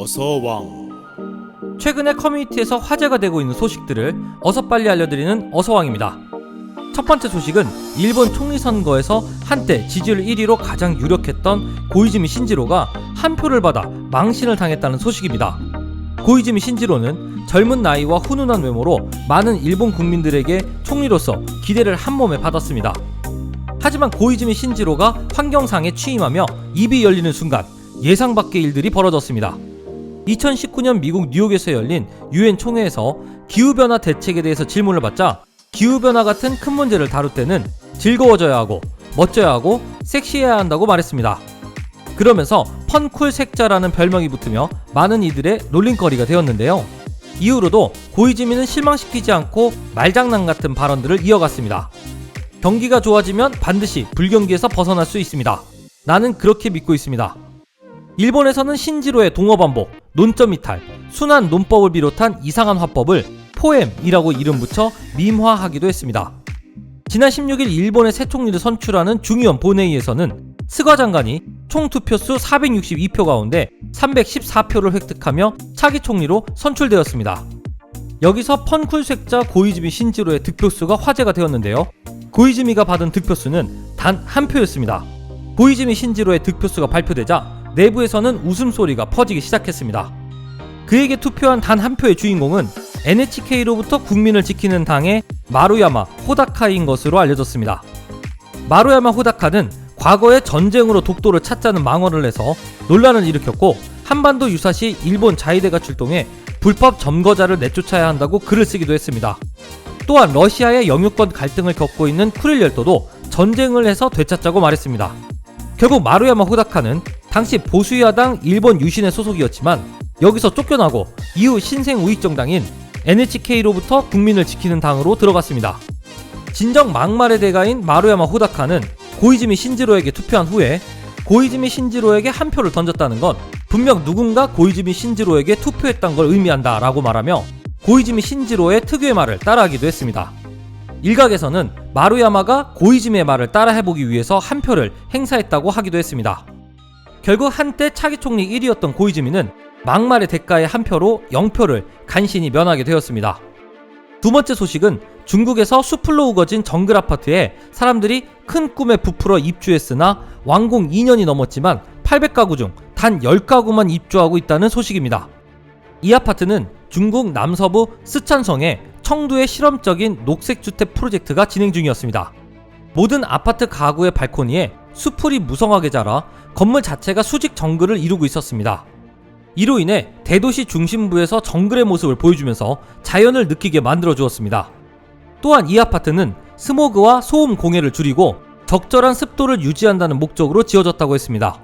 어서왕. 최근에 커뮤니티에서 화제가 되고 있는 소식들을 어서 빨리 알려드리는 어서왕입니다. 첫 번째 소식은 일본 총리 선거에서 한때 지지율 1위로 가장 유력했던 고이즈미 신지로가 한 표를 받아 망신을 당했다는 소식입니다. 고이즈미 신지로는 젊은 나이와 훈훈한 외모로 많은 일본 국민들에게 총리로서 기대를 한몸에 받았습니다. 하지만 고이즈미 신지로가 환경상에 취임하며 입이 열리는 순간 예상 밖의 일들이 벌어졌습니다. 2019년 미국 뉴욕에서 열린 UN 총회에서 기후변화 대책에 대해서 질문을 받자 기후변화 같은 큰 문제를 다룰 때는 즐거워져야 하고 멋져야 하고 섹시해야 한다고 말했습니다. 그러면서 펀쿨 색자라는 별명이 붙으며 많은 이들의 놀림거리가 되었는데요. 이후로도 고이즈미는 실망시키지 않고 말장난 같은 발언들을 이어갔습니다. 경기가 좋아지면 반드시 불경기에서 벗어날 수 있습니다. 나는 그렇게 믿고 있습니다. 일본에서는 신지로의 동어반복, 논점 이탈, 순한 논법을 비롯한 이상한 화법을 포엠이라고 이름 붙여 밈화하기도 했습니다. 지난 16일 일본의 새 총리를 선출하는 중의원 본회의에서는 스가 장관이 총 투표수 462표 가운데 314표를 획득하며 차기 총리로 선출되었습니다. 여기서 펀쿨색자 고이즈미 신지로의 득표수가 화제가 되었는데요. 고이즈미가 받은 득표수는 단 한 표였습니다. 고이즈미 신지로의 득표수가 발표되자 내부에서는 웃음소리가 퍼지기 시작했습니다. 그에게 투표한 단 한 표의 주인공은 NHK로부터 국민을 지키는 당의 마루야마 호다카인 것으로 알려졌습니다. 마루야마 호다카는 과거에 전쟁으로 독도를 찾자는 망언을 내서 논란을 일으켰고 한반도 유사시 일본 자위대가 출동해 불법 점거자를 내쫓아야 한다고 글을 쓰기도 했습니다. 또한 러시아의 영유권 갈등을 겪고 있는 쿠릴 열도도 전쟁을 해서 되찾자고 말했습니다. 결국 마루야마 호다카는 당시 보수야당 일본 유신의 소속이었지만 여기서 쫓겨나고 이후 신생 우익정당인 NHK로부터 국민을 지키는 당으로 들어갔습니다. 진정 막말의 대가인 마루야마 호다카는 고이즈미 신지로에게 투표한 후에 고이즈미 신지로에게 한 표를 던졌다는 건 분명 누군가 고이즈미 신지로에게 투표했던 걸 의미한다 라고 말하며 고이즈미 신지로의 특유의 말을 따라하기도 했습니다. 일각에서는 마루야마가 고이즈미의 말을 따라해보기 위해서 한 표를 행사했다고 하기도 했습니다. 결국 한때 차기 총리 1위였던 고이즈미는 막말의 대가의 한 표로 0표를 간신히 면하게 되었습니다. 두 번째 소식은 중국에서 숲으로 우거진 정글 아파트에 사람들이 큰 꿈에 부풀어 입주했으나 완공 2년이 넘었지만 800가구 중 단 10가구만 입주하고 있다는 소식입니다. 이 아파트는 중국 남서부 쓰촨성의 청두의 실험적인 녹색주택 프로젝트가 진행 중이었습니다. 모든 아파트 가구의 발코니에 수풀이 무성하게 자라 건물 자체가 수직 정글을 이루고 있었습니다. 이로 인해 대도시 중심부에서 정글의 모습을 보여주면서 자연을 느끼게 만들어 주었습니다. 또한 이 아파트는 스모그와 소음 공해를 줄이고 적절한 습도를 유지한다는 목적으로 지어졌다고 했습니다.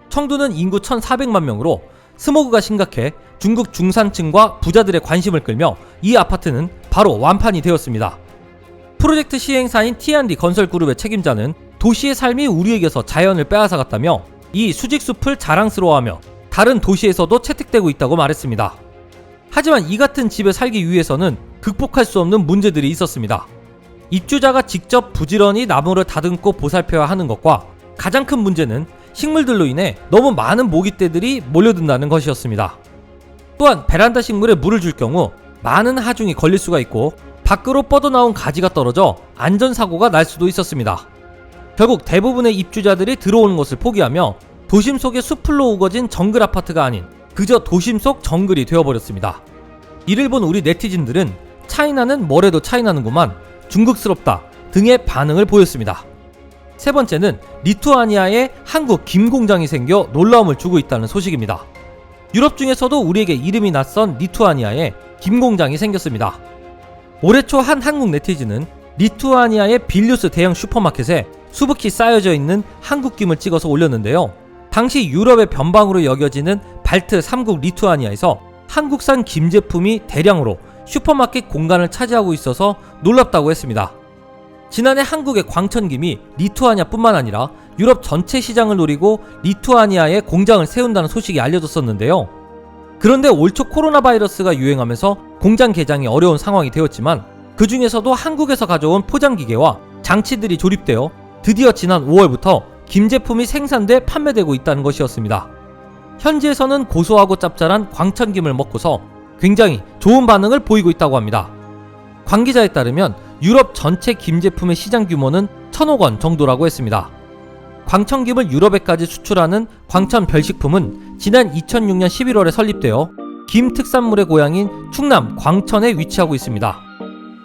청두는 인구 1,400만 명으로 스모그가 심각해 중국 중산층과 부자들의 관심을 끌며 이 아파트는 바로 완판이 되었습니다. 프로젝트 시행사인 T&D 건설그룹의 책임자는 도시의 삶이 우리에게서 자연을 빼앗아갔다며 이 수직숲을 자랑스러워하며 다른 도시에서도 채택되고 있다고 말했습니다. 하지만 이 같은 집에 살기 위해서는 극복할 수 없는 문제들이 있었습니다. 입주자가 직접 부지런히 나무를 다듬고 보살펴야 하는 것과 가장 큰 문제는 식물들로 인해 너무 많은 모기떼들이 몰려든다는 것이었습니다. 또한 베란다 식물에 물을 줄 경우 많은 하중이 걸릴 수가 있고 밖으로 뻗어나온 가지가 떨어져 안전사고가 날 수도 있었습니다. 결국 대부분의 입주자들이 들어오는 것을 포기하며 도심 속의 숲으로 우거진 정글 아파트가 아닌 그저 도심 속 정글이 되어버렸습니다. 이를 본 우리 네티즌들은 차이나는 뭐래도 차이나는구만, 중국스럽다 등의 반응을 보였습니다. 세 번째는 리투아니아에 한국 김공장이 생겨 놀라움을 주고 있다는 소식입니다. 유럽 중에서도 우리에게 이름이 낯선 리투아니아에 김공장이 생겼습니다. 올해 초 한 한국 네티즌은 리투아니아의 빌뉴스 대형 슈퍼마켓에 수북히 쌓여져 있는 한국 김을 찍어서 올렸는데요. 당시 유럽의 변방으로 여겨지는 발트 3국 리투아니아에서 한국산 김 제품이 대량으로 슈퍼마켓 공간을 차지하고 있어서 놀랍다고 했습니다. 지난해 한국의 광천김이 리투아니아뿐만 아니라 유럽 전체 시장을 노리고 리투아니아에 공장을 세운다는 소식이 알려졌었는데요. 그런데 올 초 코로나 바이러스가 유행하면서 공장 개장이 어려운 상황이 되었지만 그 중에서도 한국에서 가져온 포장기계와 장치들이 조립되어 드디어 지난 5월부터 김 제품이 생산돼 판매되고 있다는 것이었습니다. 현지에서는 고소하고 짭짤한 광천김을 먹고서 굉장히 좋은 반응을 보이고 있다고 합니다. 관계자에 따르면 유럽 전체 김 제품의 시장 규모는 1,000억 원 정도라고 했습니다. 광천김을 유럽에까지 수출하는 광천별식품은 지난 2006년 11월에 설립되어 김 특산물의 고향인 충남 광천에 위치하고 있습니다.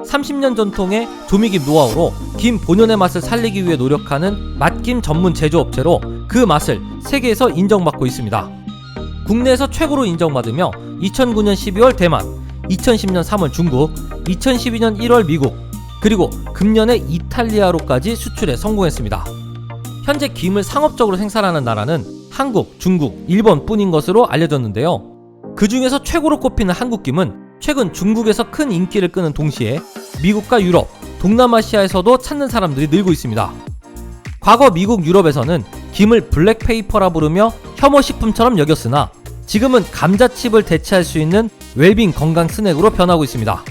30년 전통의 조미김 노하우로 김 본연의 맛을 살리기 위해 노력하는 맛김 전문 제조업체로 그 맛을 세계에서 인정받고 있습니다. 국내에서 최고로 인정받으며 2009년 12월 대만, 2010년 3월 중국, 2012년 1월 미국, 그리고 금년에 이탈리아로까지 수출에 성공했습니다. 현재 김을 상업적으로 생산하는 나라는 한국, 중국, 일본 뿐인 것으로 알려졌는데요. 그 중에서 최고로 꼽히는 한국김은 최근 중국에서 큰 인기를 끄는 동시에 미국과 유럽, 동남아시아에서도 찾는 사람들이 늘고 있습니다. 과거 미국, 유럽에서는 김을 블랙페이퍼라 부르며 혐오식품처럼 여겼으나 지금은 감자칩을 대체할 수 있는 웰빙 건강 스낵으로 변하고 있습니다.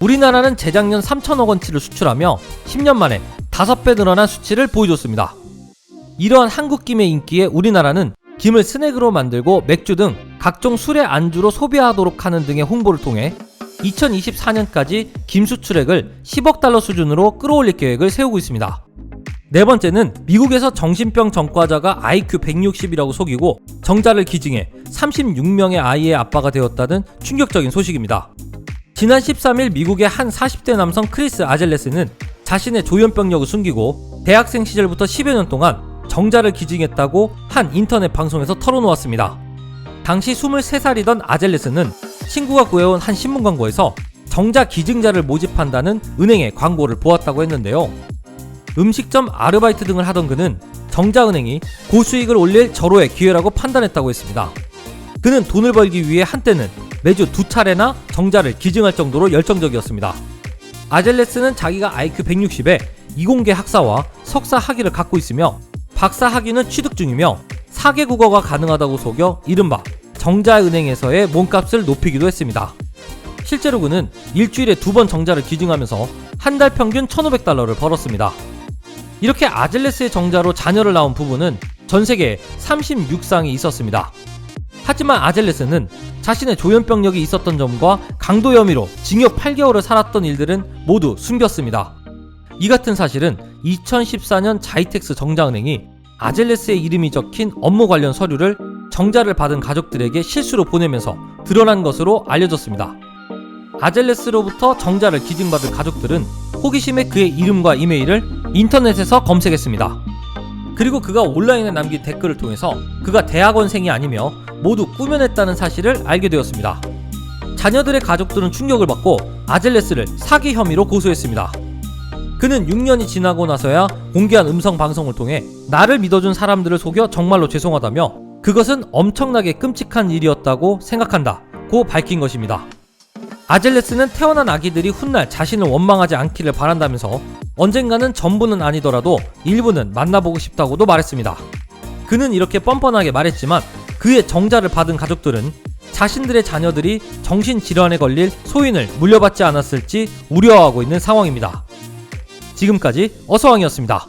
우리나라는 재작년 3천억 원치를 수출하며 10년 만에 5배 늘어난 수치를 보여줬습니다. 이러한 한국김의 인기에 우리나라는 김을 스낵으로 만들고 맥주 등 각종 술의 안주로 소비하도록 하는 등의 홍보를 통해 2024년까지 김 수출액을 10억 달러 수준으로 끌어올릴 계획을 세우고 있습니다. 네 번째는 미국에서 정신병 전과자가 IQ 160이라고 속이고 정자를 기증해 36명의 아이의 아빠가 되었다는 충격적인 소식입니다. 지난 13일 미국의 한 40대 남성 크리스 아젤레스는 자신의 조현병력을 숨기고 대학생 시절부터 10여 년 동안 정자를 기증했다고 한 인터넷 방송에서 털어놓았습니다. 당시 23살이던 아젤레스는 친구가 구해온 한 신문 광고에서 정자 기증자를 모집한다는 은행의 광고를 보았다고 했는데요. 음식점 아르바이트 등을 하던 그는 정자은행이 고수익을 올릴 절호의 기회라고 판단했다고 했습니다. 그는 돈을 벌기 위해 한때는 매주 2차례나 정자를 기증할 정도로 열정적이었습니다. 아젤레스는 자기가 IQ 160에 이공계 학사와 석사 학위를 갖고 있으며 박사 학위는 취득 중이며 4개 국어가 가능하다고 속여 이른바 정자은행에서의 몸값을 높이기도 했습니다. 실제로 그는 일주일에 2번 정자를 기증하면서 한 달 평균 1,500달러를 벌었습니다. 이렇게 아젤레스의 정자로 자녀를 낳은 부부는 전 세계에 36쌍이 있었습니다. 하지만 아젤레스는 자신의 조현병력이 있었던 점과 강도 혐의로 징역 8개월을 살았던 일들은 모두 숨겼습니다. 이 같은 사실은 2014년 자이텍스 정자은행이 아젤레스의 이름이 적힌 업무 관련 서류를 정자를 받은 가족들에게 실수로 보내면서 드러난 것으로 알려졌습니다. 아젤레스로부터 정자를 기증받은 가족들은 호기심에 그의 이름과 이메일을 인터넷에서 검색했습니다. 그리고 그가 온라인에 남긴 댓글을 통해서 그가 대학원생이 아니며 모두 꾸며냈다는 사실을 알게 되었습니다. 자녀들의 가족들은 충격을 받고 아젤레스를 사기 혐의로 고소했습니다. 그는 6년이 지나고 나서야 공개한 음성 방송을 통해 나를 믿어준 사람들을 속여 정말로 죄송하다며 그것은 엄청나게 끔찍한 일이었다고 생각한다고 밝힌 것입니다. 아젤레스는 태어난 아기들이 훗날 자신을 원망하지 않기를 바란다면서 언젠가는 전부는 아니더라도 일부는 만나보고 싶다고도 말했습니다. 그는 이렇게 뻔뻔하게 말했지만 그의 정자를 받은 가족들은 자신들의 자녀들이 정신질환에 걸릴 소인을 물려받지 않았을지 우려하고 있는 상황입니다. 지금까지 어서왕이었습니다.